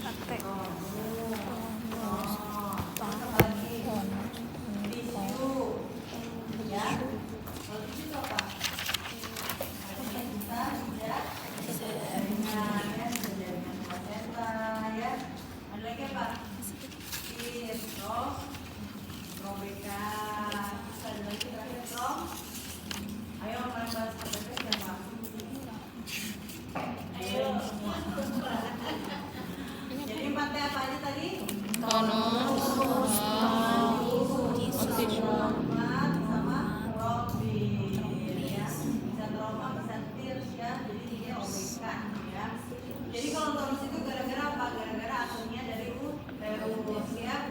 Kate. Jadi empatnya apa aja tadi? Tonus, sama trombin ya. Bisa trauma, bisa tears ya. Jadi dia obekan ya. Jadi kalau tonus itu gara-gara apa? Gara-gara atomnya dari uterus ya.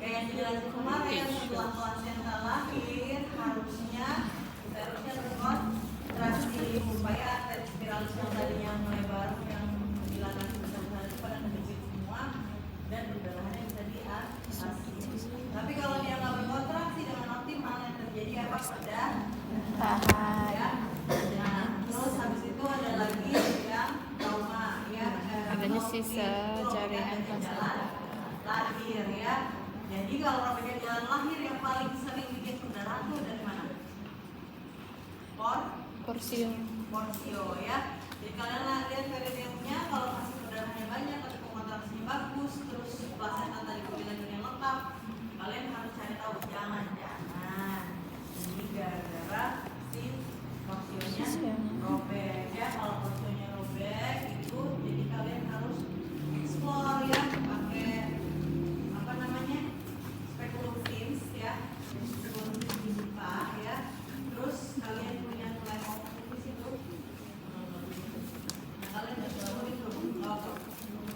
Kayak yang dijelasin kemarin, setelah plasenta lahir harusnya uterusnya terkontraksi supaya spiralis yang tadinya melebar yang bilangan besar-besar itu pada kecil semua dan perdarahannya bisa diatasi. Tapi kalau dia nggak berkontraksi dengan optimal yang terjadi apa? Perdarahan ya. Nah, terus habis itu ada lagi yang trauma ya. adanya sisa jaringan plasenta Lahir ya. Jadi kalau robekan jalan lahir yang paling sering bikin perdarahan itu dari mana? Porsio ya. Jadi kalian lihat periodiumnya, kalau masih perdarahannya banyak tapi kontraksinya bagus, terus plasenta tadi kebilangan yang lengkap, kalian harus cari tahu jangan-jangan ini gara-gara si porsionya robek ya. Kalau porsionya robek itu jadi kalian harus explore ya pakai apa namanya speculum fins ya, speculum fins di IPA ya. Terus kalian punya nilai di situ. Nah, kalian harus tahu itu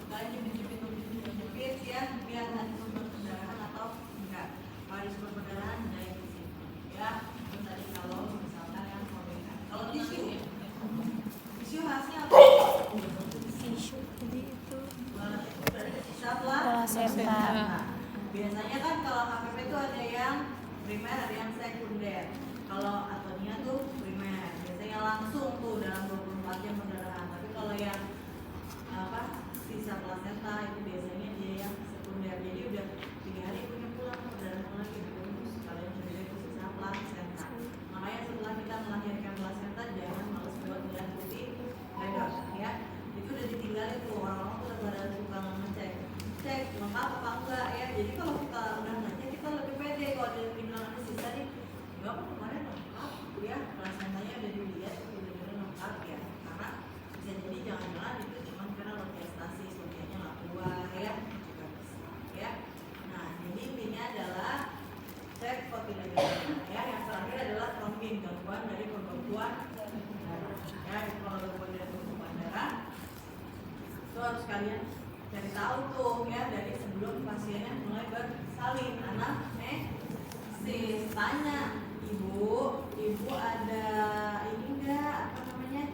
kalian jepit ya biar ada sumber perdarahan atau enggak. Kalau ada sumber perdarahan dari di sini ya. Terus tadi kalau misalkan yang robekan. Kalau tisu hasilnya apa? Tisu tadi itu Dari sisa plasenta. Biasanya kan kalau HPP itu ada yang primer, ada yang sekunder. Kalau atonia tuh primer, biasanya langsung tuh dalam 24 jam perdarahan. Tapi kalau yang apa sisa plasenta itu biasanya dia yang sekunder. Jadi udah 3 hari punya pulang perdarahan lagi terus kalian cari itu sisa plasenta. Makanya setelah kita melahirkan plasenta jangan males buat ngeliat putih ledor ya. Itu udah ditinggalin tuh orang-orang tuh udah pada suka ngecek lengkap apa enggak ya. Jadi kalau kita udah ngecek kita lebih pede. Kalau dia bilang ada sisa nih enggak kok kemarin lengkap ya, plasentanya udah dilihat udah lengkap ya. Karena bisa jadi jangan-jangan itu cuma karena orkestrasi sodianya nggak keluar ya, juga bisa ya. Nah jadi intinya adalah cek kotiledogram ya. Yang terakhir adalah trombin, gangguan dari pembekuan darah ya. Kalau gangguan dari pembekuan darah itu harus kalian cari tahu tuh ya dari sebelum pasiennya mulai bersalin. Anamnesis, tanya ibu ada ini enggak apa namanya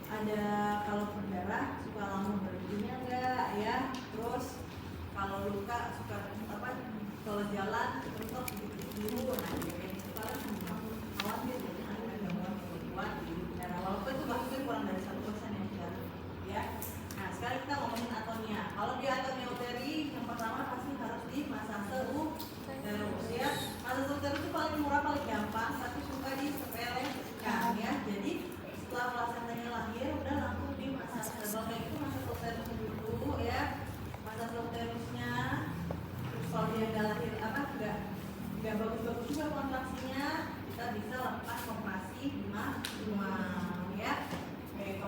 ada kalau berdarah suka lama berhentinya enggak ya. Terus kalau luka suka apa kalau jalan terus biru. Nah kayak gitu kalian khawatir jadi ada gangguan pembekuan darah walaupun itu bahkan kurang dari 1% yang sudah ya. Nah sekarang kita ngomongin atonia. Kalau di atonia uteri yang pertama pasti harus di masase uterus ya. Masase uterus itu paling murah paling gampang tapi suka disepelekan ya. Jadi setelah plasentanya lahir udah langsung di masase. Kalau kayak itu masase uterus dulu ya. Masase uterusnya terus kalau dia nggak lahir apa nggak bagus-bagus juga kontraksinya, kita bisa lakukan operasi di rumah ya. Kayak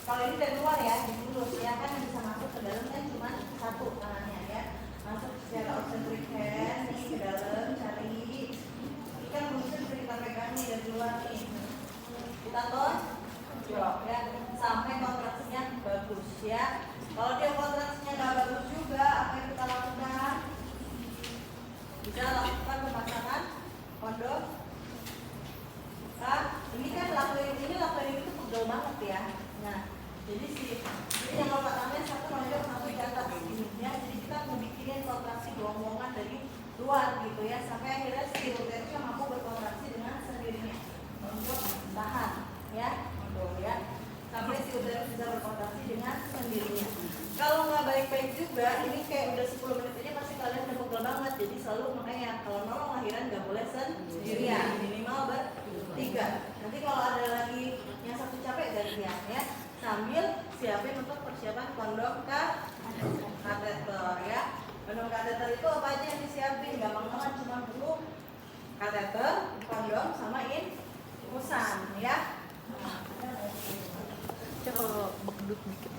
Kalau ini dari luar ya, dibulus ya kan yang bisa masuk ke dalam kan cuma satu tangannya ya. Masuk secara obstetric hand nih ke dalam, cari. Ini kan bulusnya bisa kita pegang nih dari luar nih. Kita tonjok ya sampai kontraksinya bagus ya. Kalau dia kontraksinya nggak bagus juga, apa yang kita lakukan? Bisa lakukan pemasangan kondom. Nah, ini kan lakuin itu pegel banget ya. Nah, jadi yang kalau tangannya satu nonjok satu di atas ini ya. Jadi kita mau bikinin kontraksi bohong-bohongan dari luar gitu ya, sampai akhirnya si uterusnya mampu berkontraksi dengan sendirinya. Nonjok tahan ya, nonjok ya, sampai si uterus bisa berkontraksi dengan sendirinya. Kalau nggak baik-baik juga, ini kayak udah 10 menit aja pasti kalian udah pegel banget. Jadi selalu makanya kalau nolong lahiran nggak boleh sendirian, minimal bertiga. Nanti kalau ada lagi yang satu capek gantian ya, sambil siapin untuk persiapan kondom kateter ya. Kondom kateter itu apa aja yang disiapin? Gampang banget, cuma perlu kateter, kondom, sama infusan ya. Coba kalau begdut dikit.